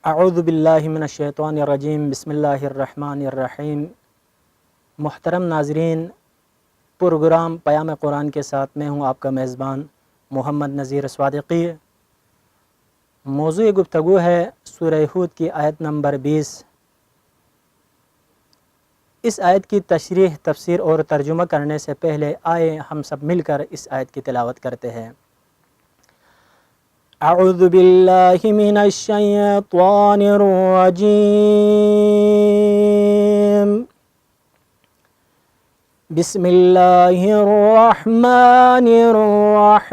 اعوذ باللہ من الشیطان الرجیم بسم اللہ الرحمن الرحیم۔ محترم ناظرین، پروگرام پیام قرآن کے ساتھ میں ہوں آپ کا میزبان محمد نذیر صادقی۔ موضوع گفتگو ہے سورہ ہود کی آیت نمبر 20۔ اس آیت کی تشریح، تفسیر اور ترجمہ کرنے سے پہلے آئے ہم سب مل کر اس آیت کی تلاوت کرتے ہیں۔ اعوذ باللہ من الشیطان الرجیم، بسم اللہ الرحمن الرحیم۔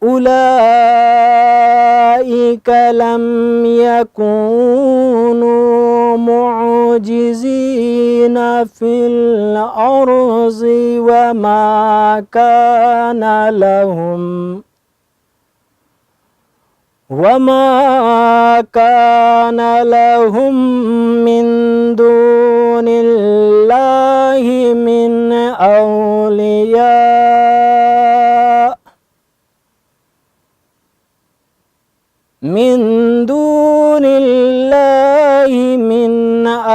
اولئک لم یکونوا معجزین فی الارض وما كان لهم من دون اللہ من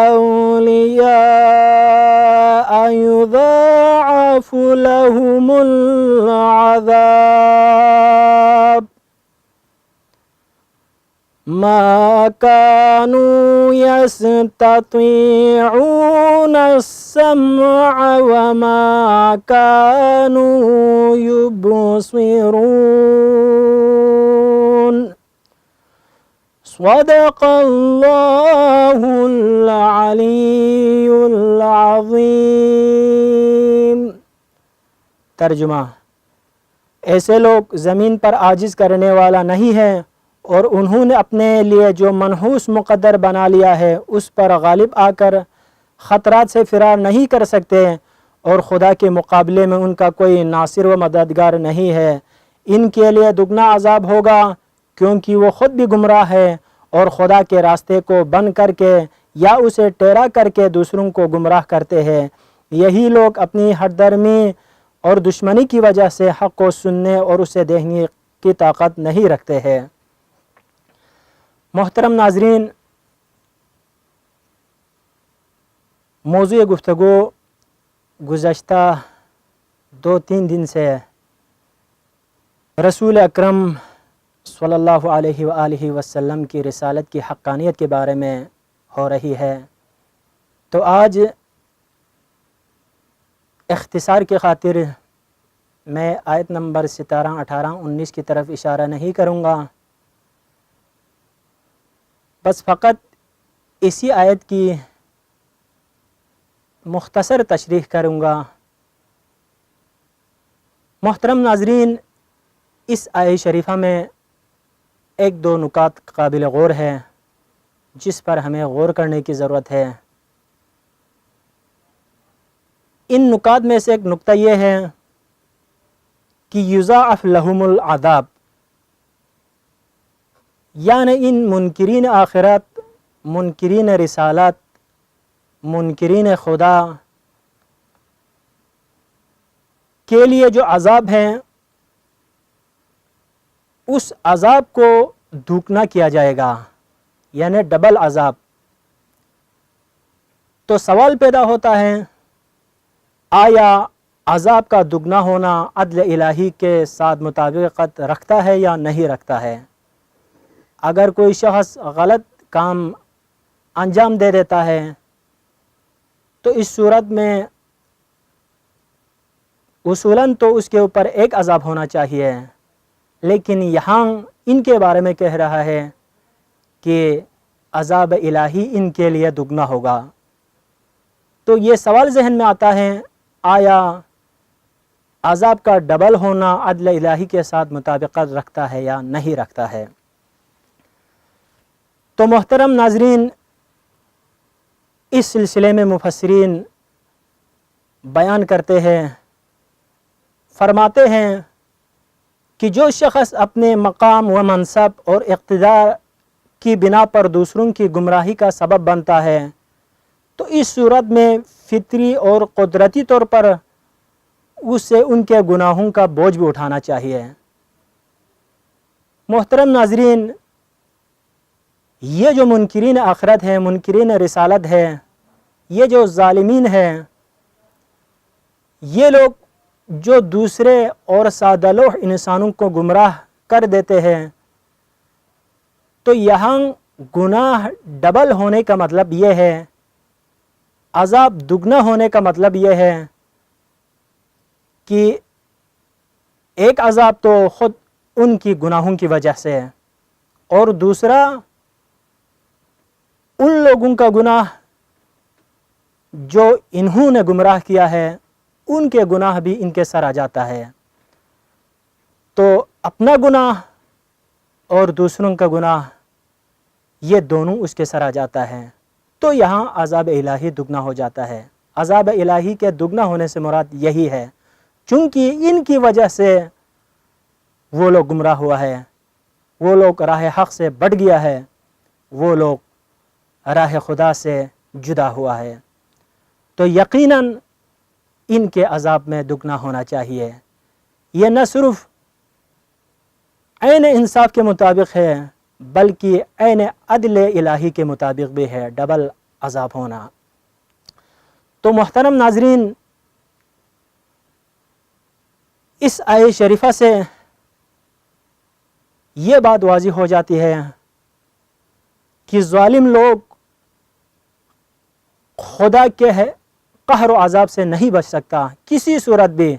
اولیاء يضاعف لهم العذاب ما كانوا يستطيعون السمع وما كانوا يبصرون۔ صدق اللہ العلی العظیم۔ ترجمہ: ایسے لوگ زمین پر عاجز کرنے والا نہیں ہے، اور انہوں نے اپنے لیے جو منحوس مقدر بنا لیا ہے اس پر غالب آ کر خطرات سے فرار نہیں کر سکتے، اور خدا کے مقابلے میں ان کا کوئی ناصر و مددگار نہیں ہے۔ ان کے لیے دگنا عذاب ہوگا، کیونکہ وہ خود بھی گمراہ ہے اور خدا کے راستے کو بند کر کے یا اسے ٹیڑھا کر کے دوسروں کو گمراہ کرتے ہیں۔ یہی لوگ اپنی ہٹ درمی اور دشمنی کی وجہ سے حق کو سننے اور اسے دیکھنے کی طاقت نہیں رکھتے ہیں۔ محترم ناظرین، موضوع گفتگو گزشتہ 2-3 دن سے رسول اکرم صلی اللہ علیہ وآلہ وسلم کی رسالت کی حقانیت کے بارے میں ہو رہی ہے۔ تو آج اختصار کی خاطر میں آیت نمبر 17، 18، 19 کی طرف اشارہ نہیں کروں گا، بس فقط اسی آیت کی مختصر تشریح کروں گا۔ محترم ناظرین، اس آیت شریفہ میں 1-2 نکات قابل غور ہے جس پر ہمیں غور کرنے کی ضرورت ہے۔ ان نکات میں سے ایک نکتہ یہ ہے کہ یضاعف لہم العذاب، یعنی ان منکرین آخرت، منکرین رسالت، منکرین خدا کے لیے جو عذاب ہیں، اس عذاب کو دوگنا کیا جائے گا، یعنی ڈبل عذاب۔ تو سوال پیدا ہوتا ہے، آیا عذاب کا دگنا ہونا عدل الہی کے ساتھ مطابقت رکھتا ہے یا نہیں رکھتا ہے؟ اگر کوئی شخص غلط کام انجام دے دیتا ہے تو اس صورت میں اصولاً تو اس کے اوپر ایک عذاب ہونا چاہیے، لیکن یہاں ان کے بارے میں کہہ رہا ہے کہ عذاب الہی ان کے لیے دگنا ہوگا۔ تو یہ سوال ذہن میں آتا ہے، آیا عذاب کا ڈبل ہونا عدل الہی کے ساتھ مطابقت رکھتا ہے یا نہیں رکھتا ہے؟ تو محترم ناظرین، اس سلسلے میں مفسرین بیان کرتے ہیں، فرماتے ہیں کہ جو شخص اپنے مقام و منصب اور اقتدار کی بنا پر دوسروں کی گمراہی کا سبب بنتا ہے تو اس صورت میں فطری اور قدرتی طور پر اسے ان کے گناہوں کا بوجھ بھی اٹھانا چاہیے۔ محترم ناظرین، یہ جو منکرین آخرت ہیں، منکرین رسالت ہے، یہ جو ظالمین ہیں، یہ لوگ جو دوسرے اور سادہ لوح انسانوں کو گمراہ کر دیتے ہیں، تو یہاں گناہ ڈبل ہونے کا مطلب یہ ہے، عذاب دگنا ہونے کا مطلب یہ ہے کہ ایک عذاب تو خود ان کی گناہوں کی وجہ سے ہے، اور دوسرا ان لوگوں کا گناہ جو انہوں نے گمراہ کیا ہے، ان کے گناہ بھی ان کے سر آ جاتا ہے۔ تو اپنا گناہ اور دوسروں کا گناہ یہ دونوں اس کے سر آ جاتا ہے، تو یہاں عذاب الہی دگنا ہو جاتا ہے۔ عذاب الہی کے دگنا ہونے سے مراد یہی ہے، چونکہ ان کی وجہ سے وہ لوگ گمراہ ہوا ہے، وہ لوگ راہ حق سے بٹ گیا ہے، وہ لوگ راہ خدا سے جدا ہوا ہے، تو یقیناً ان کے عذاب میں دگنا ہونا چاہیے۔ یہ نہ صرف عین انصاف کے مطابق ہے بلکہ عین عدل الہی کے مطابق بھی ہے، ڈبل عذاب ہونا۔ تو محترم ناظرین، اس آیت شریفہ سے یہ بات واضح ہو جاتی ہے کہ ظالم لوگ خدا کے قہر و عذاب سے نہیں بچ سکتا، کسی صورت بھی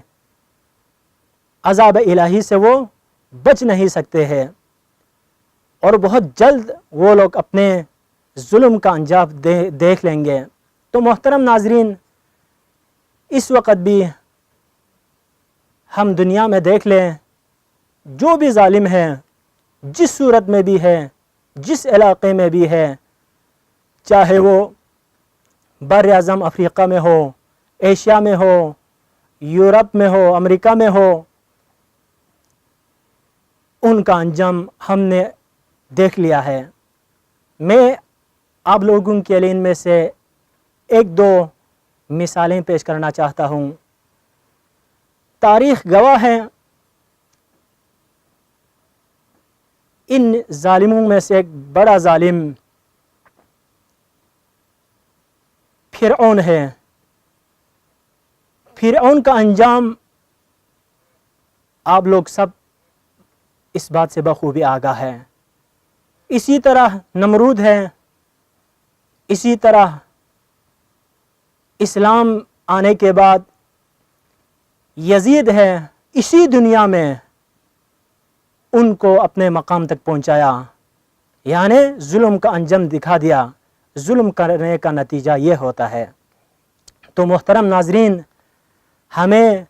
عذاب الہی سے وہ بچ نہیں سکتے ہیں، اور بہت جلد وہ لوگ اپنے ظلم کا انجام دیکھ لیں گے۔ تو محترم ناظرین، اس وقت بھی ہم دنیا میں دیکھ لیں، جو بھی ظالم ہے، جس صورت میں بھی ہے، جس علاقے میں بھی ہے، چاہے وہ بر اعظم افریقہ میں ہو، ایشیا میں ہو، یورپ میں ہو، امریکہ میں ہو، ان کا انجام ہم نے دیکھ لیا ہے۔ میں آپ لوگوں کے لیے ان میں سے ایک دو مثالیں پیش کرنا چاہتا ہوں۔ تاریخ گواہ ہے، ان ظالموں میں سے ایک بڑا ظالم فرعون ہے۔ فرعون کا انجام آپ لوگ سب اس بات سے بخوبی آگاہ ہے۔ اسی طرح نمرود ہے، اسی طرح اسلام آنے کے بعد یزید ہے، اسی دنیا میں ان کو اپنے مقام تک پہنچایا، یعنی ظلم کا انجام دکھا دیا۔ ظلم کرنے کا نتیجہ یہ ہوتا ہے۔ تو محترم ناظرین، ہمیں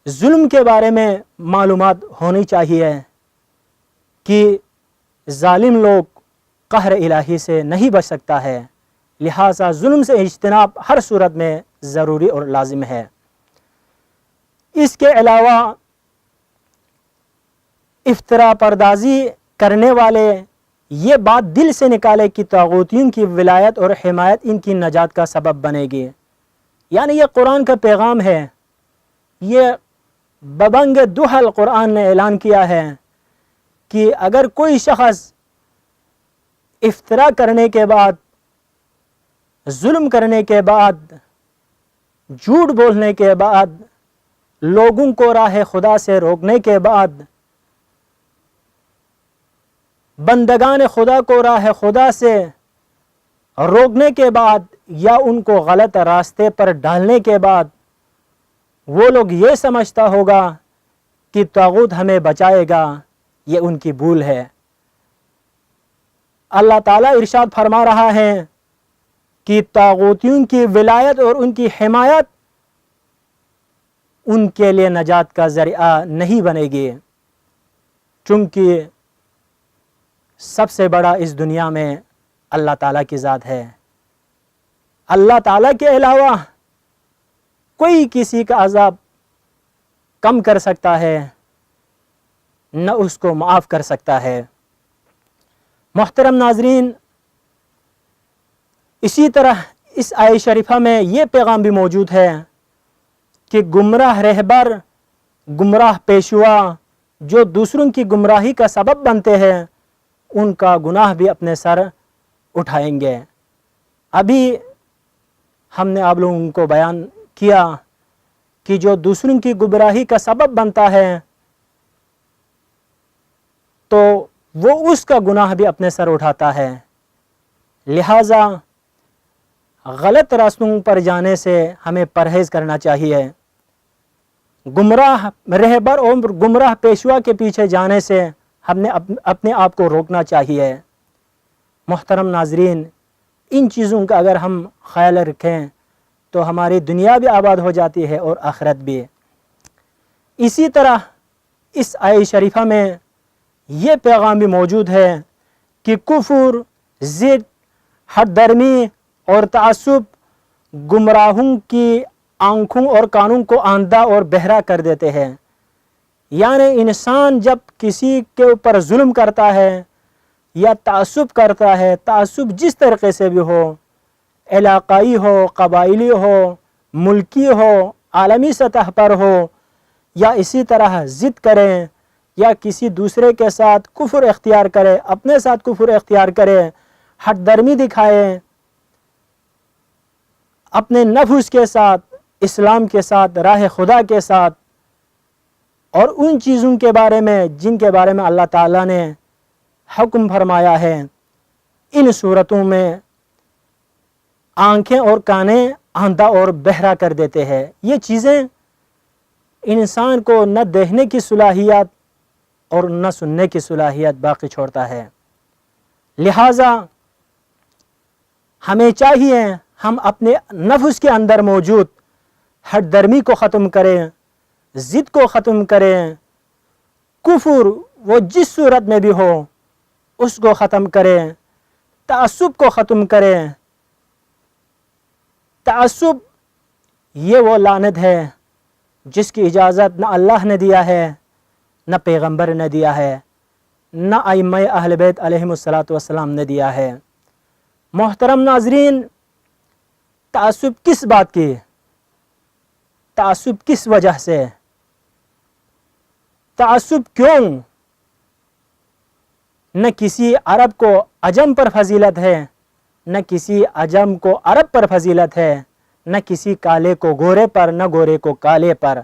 ظلم کے بارے میں معلومات ہونی چاہیے کہ ظالم لوگ قہر الہی سے نہیں بچ سکتا ہے، لہٰذا ظلم سے اجتناب ہر صورت میں ضروری اور لازم ہے۔ اس کے علاوہ افترا پردازی کرنے والے یہ بات دل سے نکالے کہ طاغوتیوں کی ولایت اور حمایت ان کی نجات کا سبب بنے گی، یعنی یہ قرآن کا پیغام ہے، یہ ببنگ دہل قرآن نے اعلان کیا ہے کہ اگر کوئی شخص افترا کرنے کے بعد، ظلم کرنے کے بعد، جھوٹ بولنے کے بعد، لوگوں کو راہ خدا سے روکنے کے بعد، بندگان خدا کو راہ خدا سے روکنے کے بعد، یا ان کو غلط راستے پر ڈالنے کے بعد وہ لوگ یہ سمجھتا ہوگا کہ طاغوت ہمیں بچائے گا، یہ ان کی بھول ہے۔ اللہ تعالیٰ ارشاد فرما رہا ہے کہ طاغوتیوں کی ولایت اور ان کی حمایت ان کے لیے نجات کا ذریعہ نہیں بنے گی، چونکہ سب سے بڑا اس دنیا میں اللہ تعالیٰ کی ذات ہے۔ اللہ تعالیٰ کے علاوہ کوئی کسی کا عذاب کم کر سکتا ہے، نہ اس کو معاف کر سکتا ہے۔ محترم ناظرین، اسی طرح اس آیت شریفہ میں یہ پیغام بھی موجود ہے کہ گمراہ رہبر، گمراہ پیشوا جو دوسروں کی گمراہی کا سبب بنتے ہیں ان کا گناہ بھی اپنے سر اٹھائیں گے۔ ابھی ہم نے آپ لوگوں کو بیان کیا کہ جو دوسروں کی گمراہی کا سبب بنتا ہے تو وہ اس کا گناہ بھی اپنے سر اٹھاتا ہے۔ لہٰذا غلط راستوں پر جانے سے ہمیں پرہیز کرنا چاہیے، گمراہ رہبر اور گمراہ پیشوا کے پیچھے جانے سے ہم نے اپنے آپ کو روکنا چاہیے۔ محترم ناظرین، ان چیزوں کا اگر ہم خیال رکھیں تو ہماری دنیا بھی آباد ہو جاتی ہے اور آخرت بھی۔ اسی طرح اس آیت شریفہ میں یہ پیغام بھی موجود ہے کہ کفر، ضد، حد درمی اور تعصب گمراہوں کی آنکھوں اور کانوں کو اندھا اور بہرا کر دیتے ہیں۔ یعنی انسان جب کسی کے اوپر ظلم کرتا ہے یا تعصب کرتا ہے، تعصب جس طریقے سے بھی ہو، علاقائی ہو، قبائلی ہو، ملکی ہو، عالمی سطح پر ہو، یا اسی طرح ضد کریں یا کسی دوسرے کے ساتھ کفر اختیار کرے، اپنے ساتھ کفر اختیار کرے، حد درمی دکھائے اپنے نفس کے ساتھ، اسلام کے ساتھ، راہ خدا کے ساتھ، اور ان چیزوں کے بارے میں جن کے بارے میں اللہ تعالیٰ نے حکم فرمایا ہے، ان صورتوں میں آنکھیں اور کانیں اندھا اور بہرا کر دیتے ہیں۔ یہ چیزیں انسان کو نہ دیکھنے کی صلاحیت اور نہ سننے کی صلاحیت باقی چھوڑتا ہے۔ لہٰذا ہمیں چاہیے ہم اپنے نفس کے اندر موجود حد درمی کو ختم کریں، ضد کو ختم کریں، کفر وہ جس صورت میں بھی ہو اس کو ختم کریں، تعصب کو ختم کریں۔ تعصب یہ وہ لعنت ہے جس کی اجازت نہ اللہ نے دیا ہے، نہ پیغمبر نے دیا ہے، نہ ائمہ اہل بیت علیہم السلام نے دیا ہے۔ محترم ناظرین، تعصب کس بات کی؟ تعصب کس وجہ سے؟ تعصب کیوں؟ نہ کسی عرب کو عجم پر فضیلت ہے، نہ کسی عجم کو عرب پر فضیلت ہے، نہ کسی کالے کو گورے پر، نہ گورے کو کالے پر۔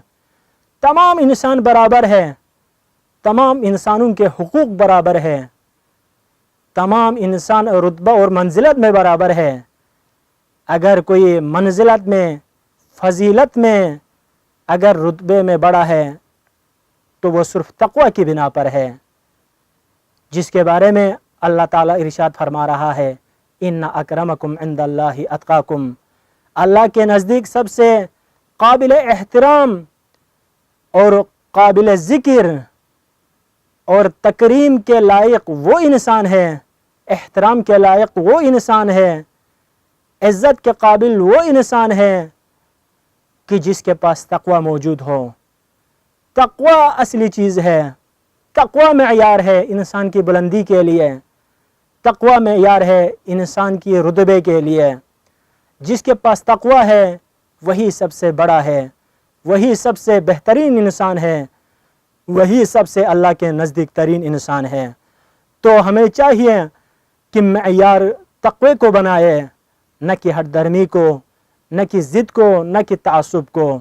تمام انسان برابر ہے، تمام انسانوں کے حقوق برابر ہے، تمام انسان رتبہ اور منزلت میں برابر ہے۔ اگر کوئی منزلت میں، فضیلت میں، اگر رتبے میں بڑا ہے تو وہ صرف تقوی کی بنا پر ہے، جس کے بارے میں اللہ تعالیٰ ارشاد فرما رہا ہے، ان اکرمکم عند اللہ اتقاکم۔ اللہ کے نزدیک سب سے قابل احترام اور قابل ذکر اور تکریم کے لائق وہ انسان ہے، احترام کے لائق وہ انسان ہے، عزت کے قابل وہ انسان ہے کہ جس کے پاس تقوی موجود ہو۔ تقوی اصلی چیز ہے، تقوی معیار ہے انسان کی بلندی کے لیے، تقوی معیار ہے انسان کی رتبے کے لیے۔ جس کے پاس تقوی ہے وہی سب سے بڑا ہے، وہی سب سے بہترین انسان ہے، وہی سب سے اللہ کے نزدیک ترین انسان ہے۔ تو ہمیں چاہیے کہ معیار تقوی کو بنائے، نہ کہ حد درمی کو، نہ کہ ضد کو، نہ کہ تعصب کو،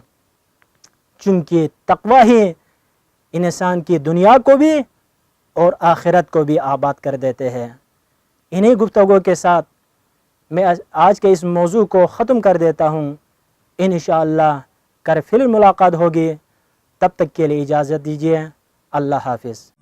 چونکہ تقوی ہی انسان کی دنیا کو بھی اور آخرت کو بھی آباد کر دیتے ہیں۔ انہی گفتگو کے ساتھ میں آج کے اس موضوع کو ختم کر دیتا ہوں۔ انشاءاللہ کل پھر ملاقات ہوگی، تب تک کے لیے اجازت دیجیے۔ اللہ حافظ۔